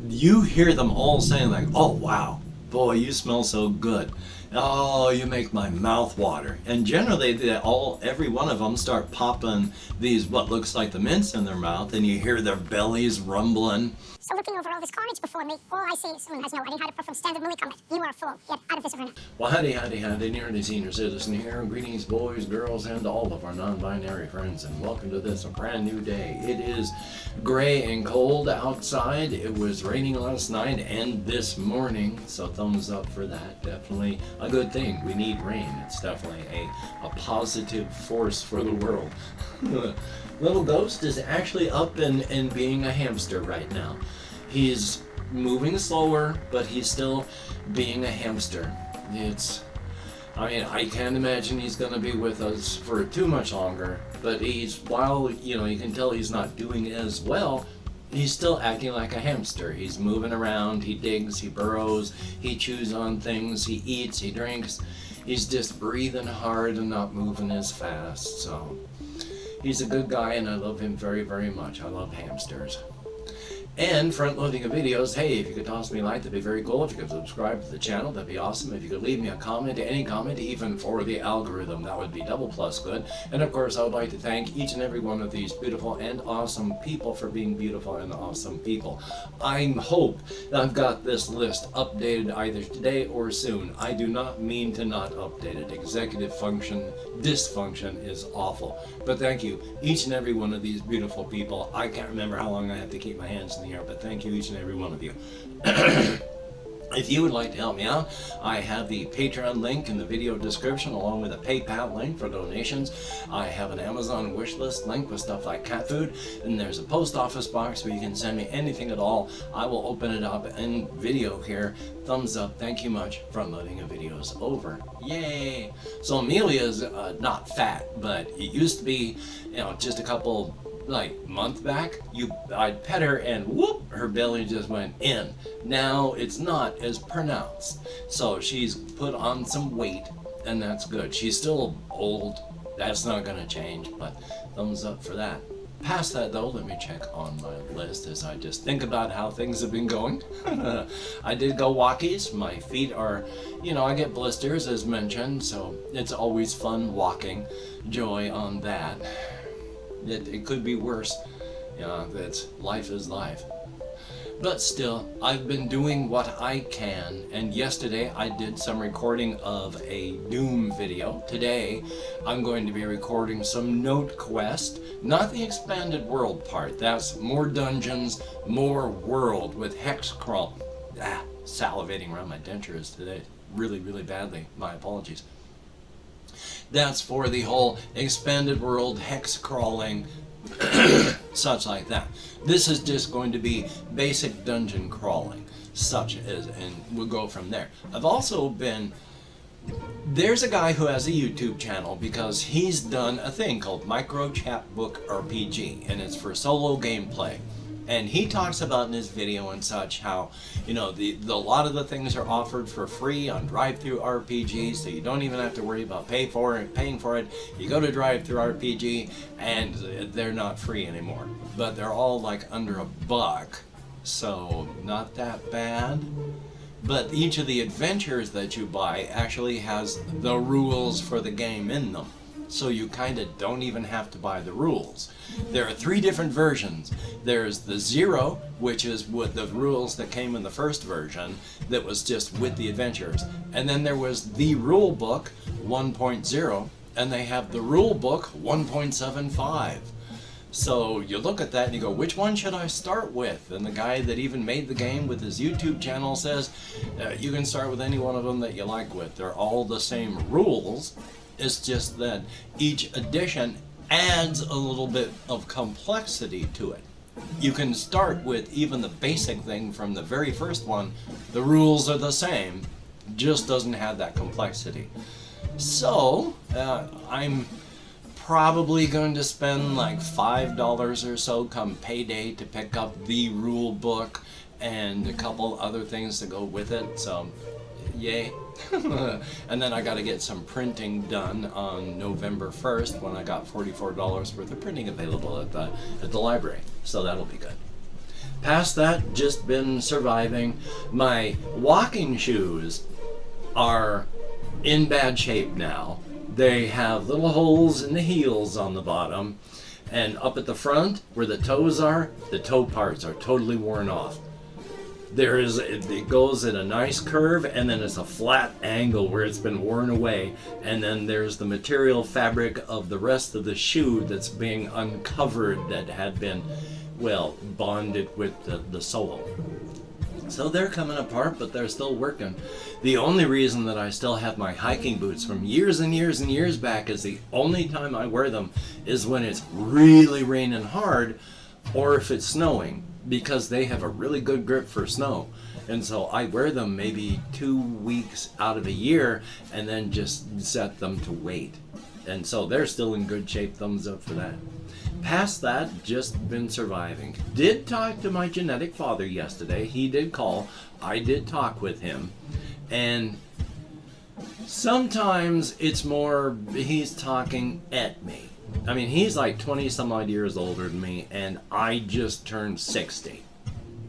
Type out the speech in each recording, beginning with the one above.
you hear them all saying like, oh wow, boy, you smell so good. Oh, you make my mouth water. And generally, every one of them start popping these what looks like the mints in their mouth, and you hear their bellies rumbling. So looking over all this carnage before me, all I see is someone has no idea how to perform standard movie comment. You are a fool. Get out of this arena. Well, howdy, nearly senior citizen here. Greetings, boys, girls, and all of our non-binary friends, and welcome to this brand new day. It is gray and cold outside. It was raining last night and this morning, so thumbs up for that. Definitely a good thing. We need rain. It's definitely a positive force for the world. Little Ghost is actually up and being a hamster right now. He's moving slower, but he's still being a hamster. I can't imagine he's going to be with us for too much longer, but while you can tell he's not doing as well, he's still acting like a hamster. He's moving around, he digs, he burrows, he chews on things, he eats, he drinks. He's just breathing hard and not moving as fast, so he's a good guy and I love him very, very much. I love hamsters. And front-loading of videos, hey, if you could toss me a like, that'd be very cool. If you could subscribe to the channel, that'd be awesome. If you could leave me a comment, any comment, even for the algorithm, that would be double plus good. And of course, I would like to thank each and every one of these beautiful and awesome people for being beautiful and awesome people. I hope that I've got this list updated either today or soon. I do not mean to not update it. Executive function dysfunction is awful. But thank you, each and every one of these beautiful people. I can't remember how long I have to keep my hands in the air, but thank you, each and every one of you. If you would like to help me out, I have the Patreon link in the video description along with a PayPal link for donations. I have an Amazon wish list link with stuff like cat food, and there's a post office box where you can send me anything at all. I will open it up in video here. Thumbs up, thank you much. Front loading of videos over. Yay! So Amelia's not fat, but it used to be, just a couple month back, I'd pet her and whoop, her belly just went in. Now it's not as pronounced. So she's put on some weight and that's good. She's still old. That's not gonna change, but thumbs up for that. Past that though, let me check on my list as I just think about how things have been going. I did go walkies. My feet are, I get blisters as mentioned, so it's always fun walking. Joy on that. It could be worse. Life is life. But still, I've been doing what I can, and yesterday I did some recording of a Doom video. Today, I'm going to be recording some Note Quest, not the expanded world part. That's more dungeons, more world with hex crawl. Salivating around my dentures today. Really, really badly. My apologies. That's for the whole expanded world, hex crawling, such like that. This is just going to be basic dungeon crawling, and we'll go from there. I've also there's a guy who has a YouTube channel because he's done a thing called Micro Chapbook RPG, and it's for solo gameplay. And he talks about in his video and such how, a lot of the things are offered for free on Drive-Thru RPG, so you don't even have to worry about paying for it. You go to Drive-Thru RPG, and they're not free anymore. But they're all under $1, so not that bad. But each of the adventures that you buy actually has the rules for the game in them. So you kind of don't even have to buy the rules. There are 3 different versions. There's the 0, which is with the rules that came in the first version, that was just with the adventures. And then there was the rule book 1.0, and they have the rule book 1.75. So you look at that and you go, which one should I start with? And the guy that even made the game with his YouTube channel says, you can start with any one of them that you like with. They're all the same rules. It's just that each edition adds a little bit of complexity to it. You can start with even the basic thing from the very first one. The rules are the same, just doesn't have that complexity. So, I'm probably going to spend $5 or so come payday to pick up the rule book and a couple other things to go with it, so yay. And then I got to get some printing done on November 1st when I got $44 worth of printing available at the library, so that'll be good. Past that, just been surviving. My walking shoes are in bad shape now. They have little holes in the heels on the bottom, and up at the front where the toes are, the toe parts are totally worn off. It goes in a nice curve, and then it's a flat angle where it's been worn away, and then there's the material fabric of the rest of the shoe that's being uncovered that had been, well, bonded with the sole. So they're coming apart, but they're still working. The only reason that I still have my hiking boots from years and years and years back is the only time I wear them is when it's really raining hard or if it's snowing, because they have a really good grip for snow. And so I wear them maybe 2 weeks out of a year and then just set them to wait. And so they're still in good shape. Thumbs up for that. Past that, just been surviving. Did talk to my genetic father yesterday. He did call. I did talk with him. And sometimes it's more he's talking at me. I mean, he's like 20 some odd years older than me, and I just turned 60.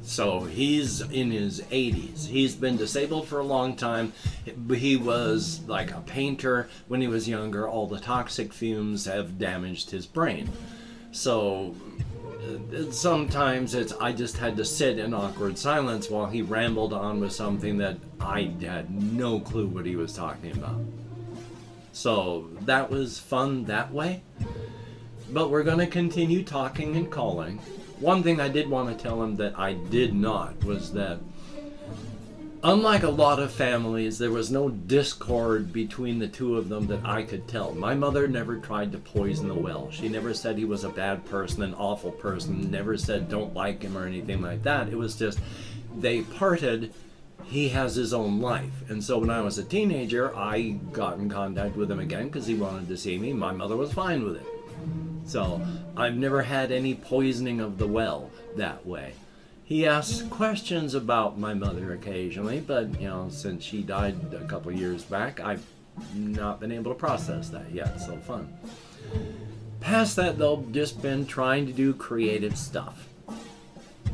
So he's in his 80s. He's been disabled for a long time. He was like a painter when he was younger. All the toxic fumes have damaged his brain. So sometimes I just had to sit in awkward silence while he rambled on with something that I had no clue what he was talking about. So that was fun that way. But we're going to continue talking and calling. One thing I did want to tell him that I did not was that, unlike a lot of families, there was no discord between the two of them that I could tell. My mother never tried to poison the well. She never said he was a bad person, an awful person, never said don't like him or anything like that. It was just, they parted. He has his own life. And so when I was a teenager, I got in contact with him again because he wanted to see me. My mother was fine with it. So I've never had any poisoning of the well that way. He asks questions about my mother occasionally, but since she died a couple years back, I've not been able to process that yet. So fun. Past that though, just been trying to do creative stuff.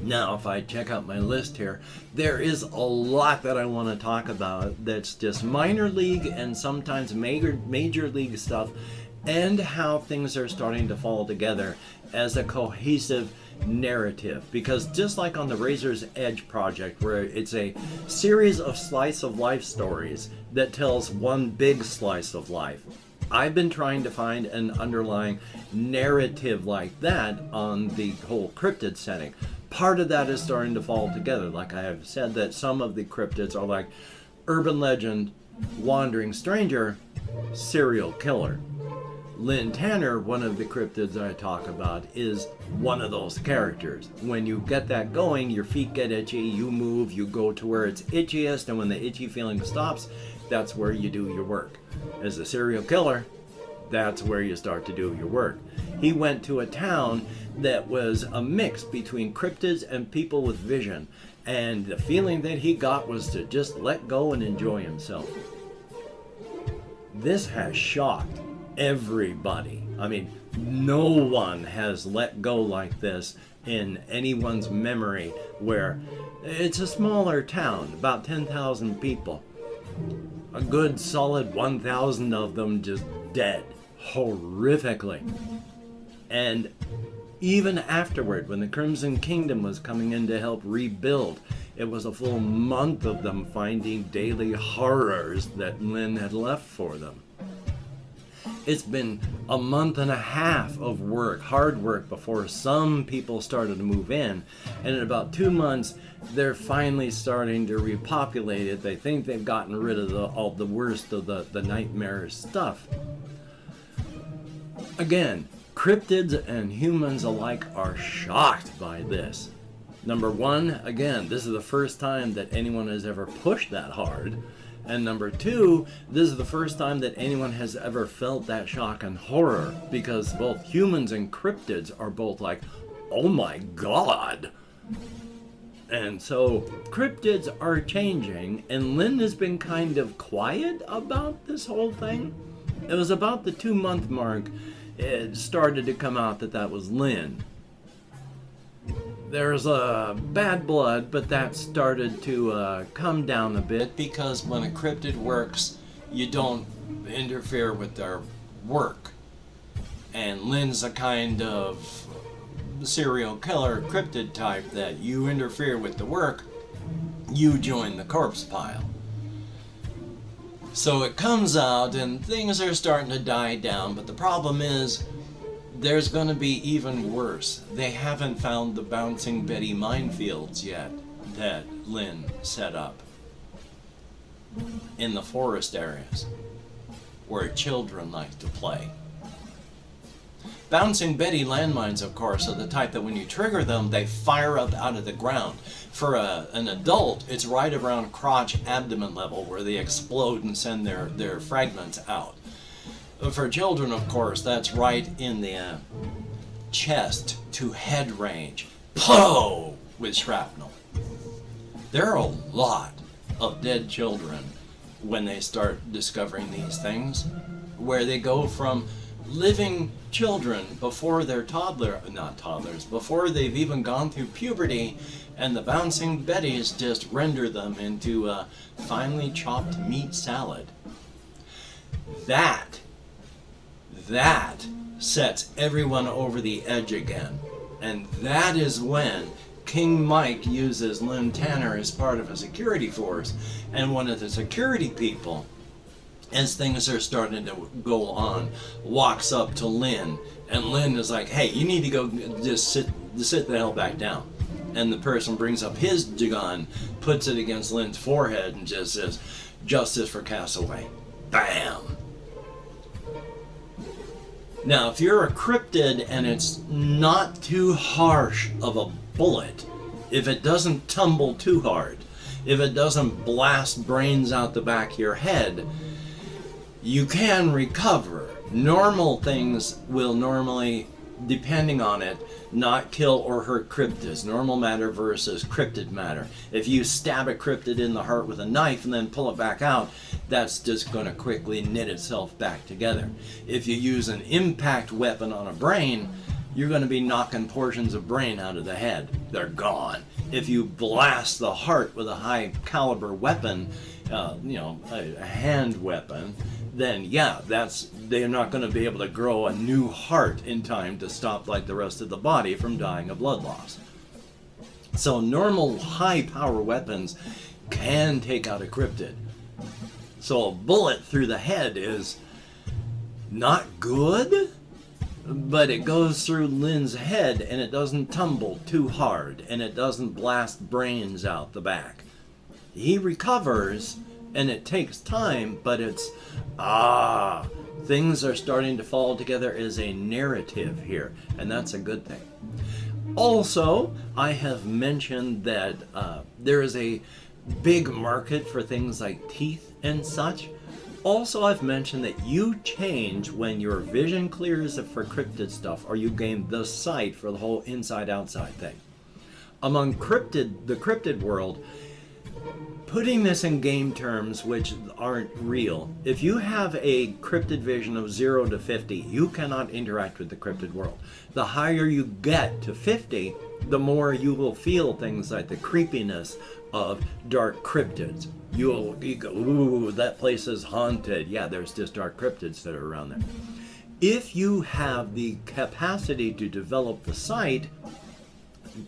Now, if I check out my list here, there is a lot that I want to talk about that's just minor league and sometimes major league stuff, and how things are starting to fall together as a cohesive narrative. Because just like on the Razor's Edge project, where it's a series of slice of life stories that tells one big slice of life, I've been trying to find an underlying narrative like that on the whole cryptid setting. Part of that is starting to fall together. Like I have said, that some of the cryptids are like urban legend, wandering stranger, serial killer. Lynn Tanner, one of the cryptids I talk about, is one of those characters. When you get that going, your feet get itchy, you move, you go to where it's itchiest, and when the itchy feeling stops, that's where you do your work. As a serial killer, that's where you start to do your work. He went to a town that was a mix between cryptids and people with vision, and the feeling that he got was to just let go and enjoy himself. This has shocked everybody. I mean, no one has let go like this in anyone's memory, where it's a smaller town, about 10,000 people. A good solid 1,000 of them just dead, horrifically. And even afterward, when the Crimson Kingdom was coming in to help rebuild, it was a full month of them finding daily horrors that Lynn had left for them. It's been a month and a half of work, hard work, before some people started to move in. And in about 2 months, they're finally starting to repopulate it. They think they've gotten rid of all the worst of the nightmare stuff. Again, cryptids and humans alike are shocked by this. Number one, again, this is the first time that anyone has ever pushed that hard. And number two, this is the first time that anyone has ever felt that shock and horror, because both humans and cryptids are both like, oh my god. And so cryptids are changing, and Lynn has been kind of quiet about this whole thing. It was about the 2-month mark it started to come out that was Lynn. there's bad blood, but that started to come down a bit because when a cryptid works, you don't interfere with their work. And Lynn's a kind of serial killer cryptid type that you interfere with the work, you join the corpse pile. So it comes out and things are starting to die down, but the problem is there's going to be even worse. They haven't found the Bouncing Betty minefields yet that Lynn set up in the forest areas where children like to play. Bouncing Betty landmines, of course, are the type that when you trigger them, they fire up out of the ground. For an adult, it's right around crotch abdomen level where they explode and send their fragments out. For children, of course, that's right in the chest to head range. Pow! With shrapnel. There are a lot of dead children when they start discovering these things, where they go from living children before they're before they've even gone through puberty, and the Bouncing Betties just render them into a finely chopped meat salad. That sets everyone over the edge again. And that is when King Mike uses Lynn Tanner as part of a security force, and one of the security people, as things are starting to go on, walks up to Lynn, and Lynn is like, hey, you need to go just sit the hell back down. And the person brings up his gun, puts it against Lynn's forehead, and just says, justice for Castaway. Bam! Now, if you're a cryptid and it's not too harsh of a bullet, if it doesn't tumble too hard, if it doesn't blast brains out the back of your head, you can recover. Normal things will normally, depending on it, not kill or hurt cryptids. Normal matter versus cryptid matter. If you stab a cryptid in the heart with a knife and then pull it back out, that's just going to quickly knit itself back together. If you use an impact weapon on a brain, you're going to be knocking portions of brain out of the head. They're gone. If you blast the heart with a high caliber weapon, a hand weapon, then yeah, they're not going to be able to grow a new heart in time to stop like the rest of the body from dying of blood loss. So normal high power weapons can take out a cryptid. So a bullet through the head is not good, but it goes through Lynn's head and it doesn't tumble too hard and it doesn't blast brains out the back. He recovers, and it takes time, but it's, things are starting to fall together as a narrative here, and that's a good thing. Also, I have mentioned that there is a big market for things like teeth and such. Also, I've mentioned that you change when your vision clears for cryptid stuff, or you gain the sight for the whole inside-outside thing. Among the cryptid world, putting this in game terms which aren't real, if you have a cryptid vision of 0 to 50, you cannot interact with the cryptid world. The higher you get to 50, the more you will feel things like the creepiness of dark cryptids. You go, ooh, that place is haunted. Yeah, there's just dark cryptids that are around there. If you have the capacity to develop the sight,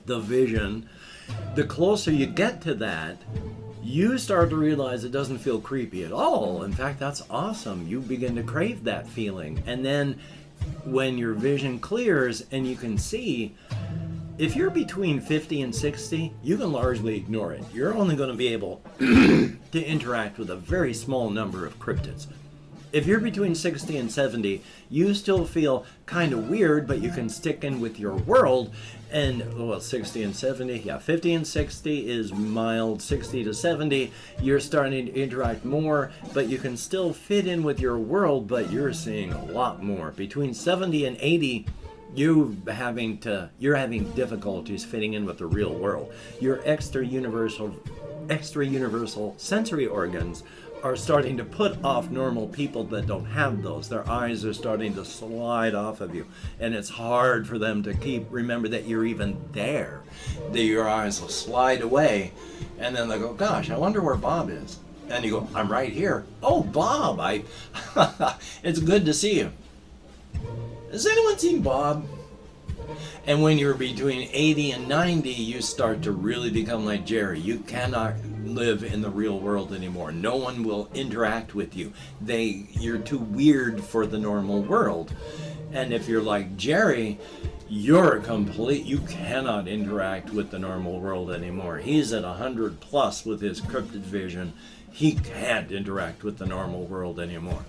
the vision, the closer you get to that, you start to realize it doesn't feel creepy at all. In fact, that's awesome. You begin to crave that feeling. And then when your vision clears and you can see, if you're between 50 and 60, you can largely ignore it. You're only going to be able to interact with a very small number of cryptids. If you're between 60 and 70, you still feel kind of weird, but you can stick in with your world. And, 60 and 70, 50 and 60 is mild. 60 to 70, you're starting to interact more, but you can still fit in with your world, but you're seeing a lot more. Between 70 and 80, you're having difficulties fitting in with the real world. Your extra universal sensory organs are starting to put off normal people that don't have those. Their eyes are starting to slide off of you, and it's hard for them to remember that you're even there. Your eyes will slide away, and then they'll go, gosh, I wonder where Bob is. And you go, I'm right here. Oh, Bob, it's good to see you. Has anyone seen Bob? And when you're between 80 and 90, you start to really become like Jerry. You cannot live in the real world anymore. No one will interact with you. You're too weird for the normal world. And if you're like Jerry, you cannot interact with the normal world anymore. He's at 100 plus with his cryptid vision. He can't interact with the normal world anymore.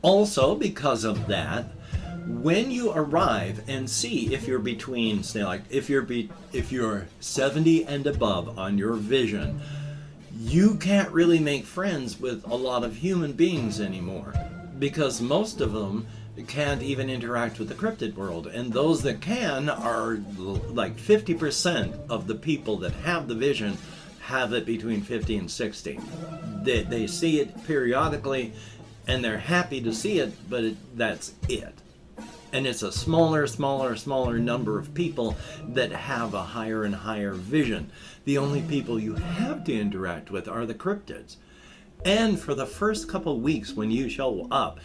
Also, because of that, when you arrive and see if you're between, say, like if you're 70 and above on your vision, you can't really make friends with a lot of human beings anymore, because most of them can't even interact with the cryptid world, and those that can are like 50% of the people that have the vision have it between 50 and 60. They see it periodically, and they're happy to see it, but that's it. And it's a smaller number of people that have a higher and higher vision. The only people you have to interact with are the cryptids. And for the first couple weeks when you show up,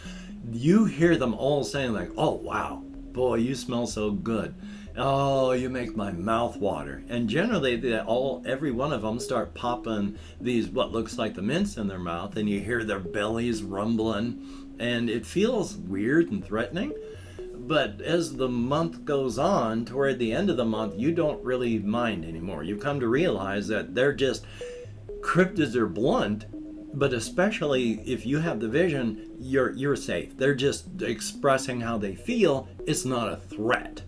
you hear them all saying like, oh wow, boy, you smell so good. Oh, you make my mouth water. And generally every one of them start popping these what looks like the mints in their mouth, and you hear their bellies rumbling, and it feels weird and threatening. But as the month goes on, toward the end of the month, you don't really mind anymore. You come to realize that cryptids are blunt, but especially if you have the vision, you're safe. They're just expressing how they feel. It's not a threat.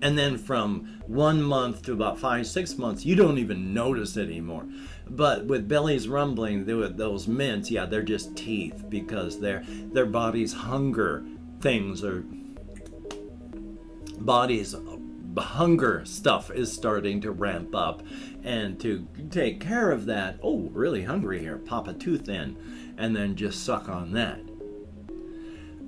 And then from 1 month to about 5-6 months, you don't even notice it anymore. But with bellies rumbling, those mints, yeah, they're just teeth, because their body's hunger stuff is starting to ramp up, and to take care of that, oh, really hungry here, pop a tooth in, and then just suck on that.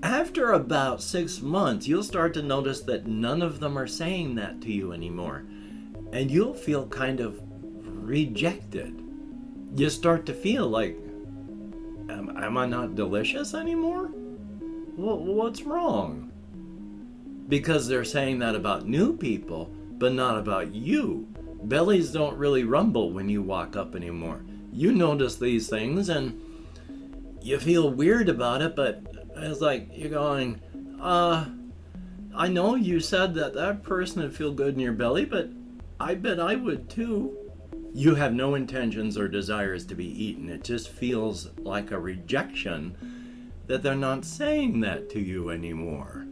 After about 6 months, you'll start to notice that none of them are saying that to you anymore, and you'll feel kind of rejected. You start to feel like, am I not delicious anymore? What's wrong? Because they're saying that about new people, but not about you. Bellies don't really rumble when you walk up anymore. You notice these things and you feel weird about it, but it's like you're going, I know you said that person would feel good in your belly, but I bet I would too. You have no intentions or desires to be eaten. It just feels like a rejection that they're not saying that to you anymore.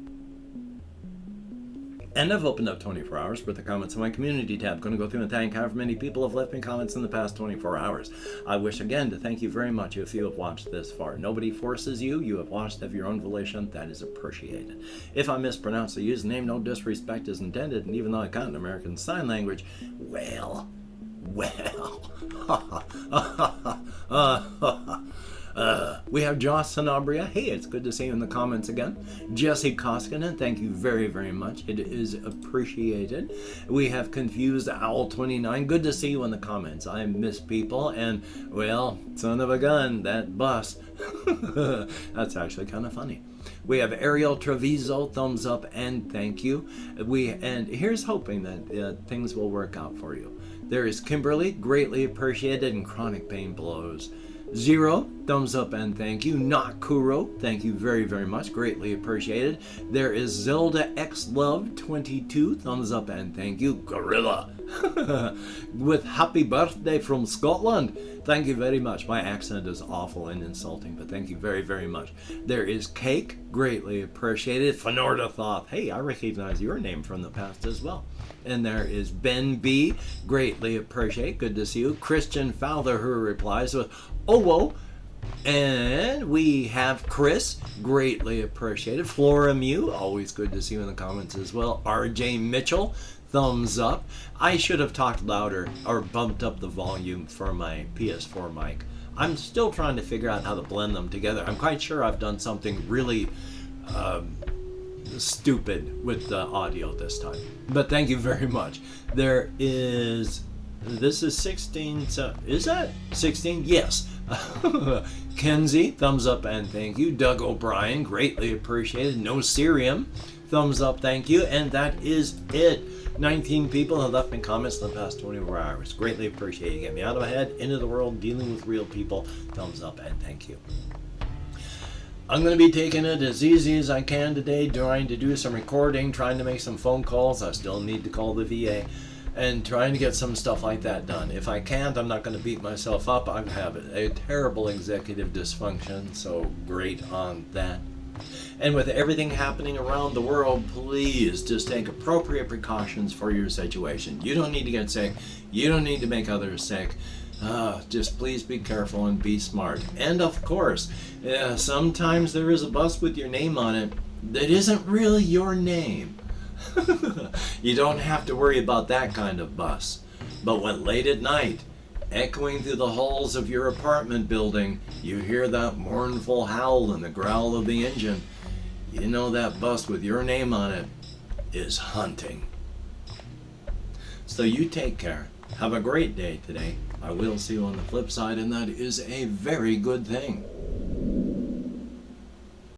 And I've opened up 24 hours worth of comments in my community tab. Going to go through and thank however many people have left me comments in the past 24 hours. I wish again to thank you very much if you have watched this far. Nobody forces you. You have watched of your own volition. That is appreciated. If I mispronounce the username, no disrespect is intended. And even though I can't American Sign Language, well. We have Joss Sanabria. Hey, it's good to see you in the comments again. Jesse Koskinen, thank you very, very much. It is appreciated. We have Confused Owl 29. Good to see you in the comments. I miss people, and, well, son of a gun, that bus. That's actually kind of funny. We have Ariel Treviso, thumbs up, and thank you. And here's hoping that things will work out for you. There is Kimberly, greatly appreciated, and chronic pain blows. Zero, thumbs up and thank you. Nakuro, thank you very, very much. Greatly appreciated. There is Zelda X Love 22, thumbs up and thank you. Gorilla, with happy birthday from Scotland. Thank you very much. My accent is awful and insulting, but thank you very, very much. There is Cake, greatly appreciated. Fenorda Thoth, hey, I recognize your name from the past as well. And there is Ben B, greatly appreciate. Good to see you. Christian Fowler, who replies with, oh, whoa. And we have Chris, greatly appreciated. Flora Mew, always good to see you in the comments as well. RJ Mitchell, thumbs up. I should have talked louder or bumped up the volume for my PS4 mic. I'm still trying to figure out how to blend them together. I'm quite sure I've done something really stupid with the audio this time. But thank you very much. This is 16, so is that 16? Yes. Kenzie, thumbs up and thank you. Doug O'Brien, greatly appreciated. No Cerium, thumbs up, thank you. And that is it. 19 people have left me comments in the past 24 hours. Greatly appreciate you. Get me out of my head, into the world, dealing with real people. Thumbs up and thank you. I'm going to be taking it as easy as I can today, trying to do some recording, trying to make some phone calls. I still need to call the VA. And trying to get some stuff like that done. If I can't, I'm not going to beat myself up. I have a terrible executive dysfunction, so great on that. And with everything happening around the world, please just take appropriate precautions for your situation. You don't need to get sick. You don't need to make others sick. Just please be careful and be smart. And of course, sometimes there is a bus with your name on it that isn't really your name. You don't have to worry about that kind of bus. But when late at night, echoing through the halls of your apartment building, you hear that mournful howl and the growl of the engine, you know that bus with your name on it is hunting. So you take care. Have a great day today. I will see you on the flip side, and that is a very good thing.